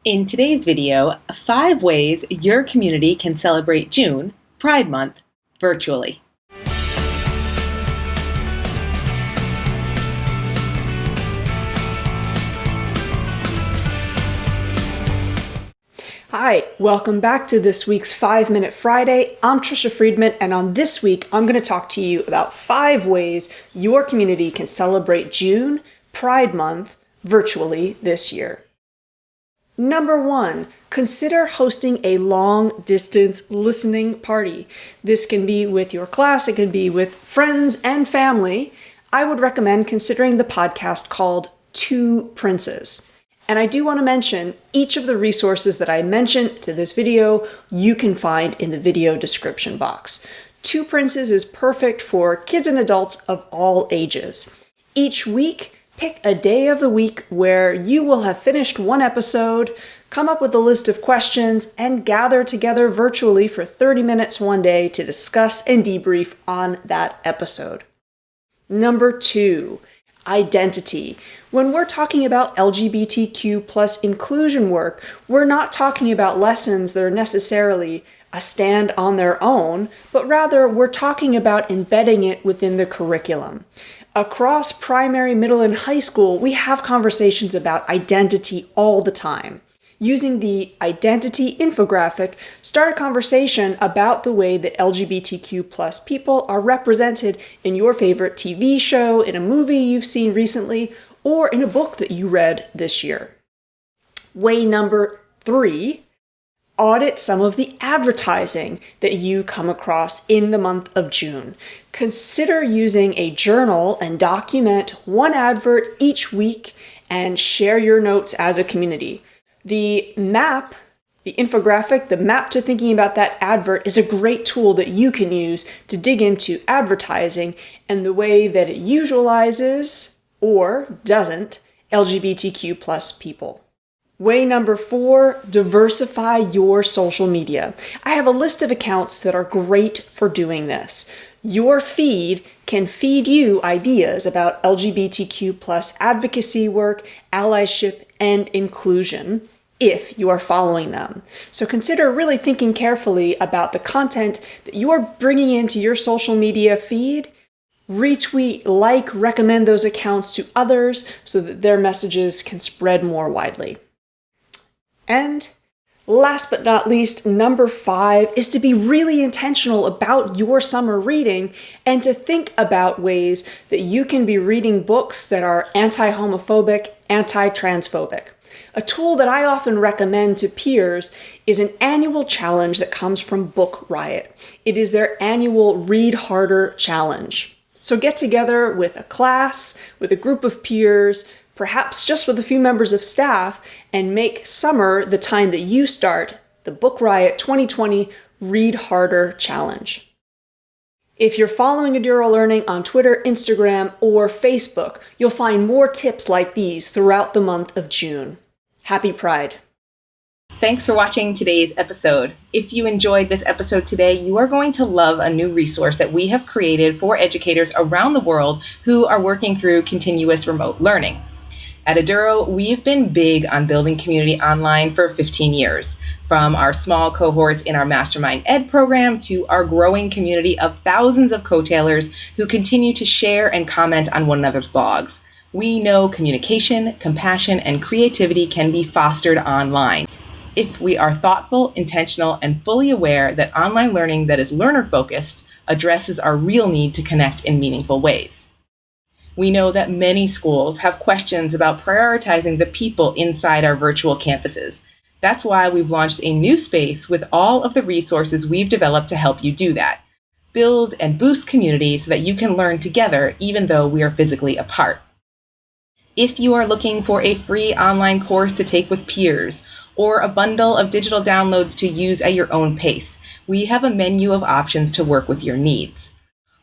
In today's video, 5 ways your community can celebrate June, Pride Month, virtually. Hi, welcome back to this week's 5-Minute Friday. I'm Trisha Friedman, and on this week, I'm going to talk to you about 5 ways your community can celebrate June, Pride Month, virtually this year. Number 1, consider hosting a long-distance listening party. This can be with your class, it can be with friends and family. I would recommend considering the podcast called Two Princes. And I do want to mention each of the resources that I mentioned to this video, you can find in the video description box. Two Princes is perfect for kids and adults of all ages. Each week, pick a day of the week where you will have finished one episode, come up with a list of questions, and gather together virtually for 30 minutes one day to discuss and debrief on that episode. Number 2, identity. When we're talking about LGBTQ plus inclusion work, we're not talking about lessons that are necessarily a stand on their own, but rather we're talking about embedding it within the curriculum. Across primary, middle, and high school, we have conversations about identity all the time. Using the identity infographic, start a conversation about the way that LGBTQ plus people are represented in your favorite TV show, in a movie you've seen recently, or in a book that you read this year. Way number 3, audit some of the advertising that you come across in the month of June. Consider using a journal and document one advert each week and share your notes as a community. The map, the infographic, the map to thinking about that advert is a great tool that you can use to dig into advertising and the way that it usualizes or doesn't LGBTQ plus people. Way number 4, diversify your social media. I have a list of accounts that are great for doing this. Your feed can feed you ideas about LGBTQ plus advocacy work, allyship, and inclusion if you are following them. So consider really thinking carefully about the content that you are bringing into your social media feed. Retweet, recommend those accounts to others so that their messages can spread more widely. And last but not least, number 5 is to be really intentional about your summer reading and to think about ways that you can be reading books that are anti-homophobic, anti-transphobic. A tool that I often recommend to peers is an annual challenge that comes from Book Riot. It is their annual Read Harder challenge. So get together with a class, with a group of peers, perhaps just with a few members of staff, and make summer the time that you start the Book Riot 2020 Read Harder Challenge. If you're following Eduro Learning on Twitter, Instagram, or Facebook, you'll find more tips like these throughout the month of June. Happy Pride! Thanks for watching today's episode. If you enjoyed this episode today, you are going to love a new resource that we have created for educators around the world who are working through continuous remote learning. At Eduro, we've been big on building community online for 15 years, from our small cohorts in our Mastermind Ed program to our growing community of thousands of co-tailors who continue to share and comment on one another's blogs. We know communication, compassion, and creativity can be fostered online if we are thoughtful, intentional, and fully aware that online learning that is learner-focused addresses our real need to connect in meaningful ways. We know that many schools have questions about prioritizing the people inside our virtual campuses. That's why we've launched a new space with all of the resources we've developed to help you do that. Build and boost community so that you can learn together even though we are physically apart. If you are looking for a free online course to take with peers or a bundle of digital downloads to use at your own pace, we have a menu of options to work with your needs.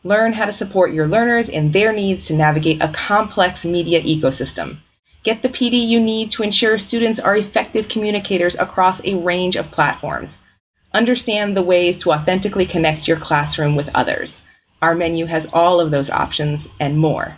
Learn how to support your learners in their needs to navigate a complex media ecosystem. Get the PD you need to ensure students are effective communicators across a range of platforms. Understand the ways to authentically connect your classroom with others. Our menu has all of those options and more.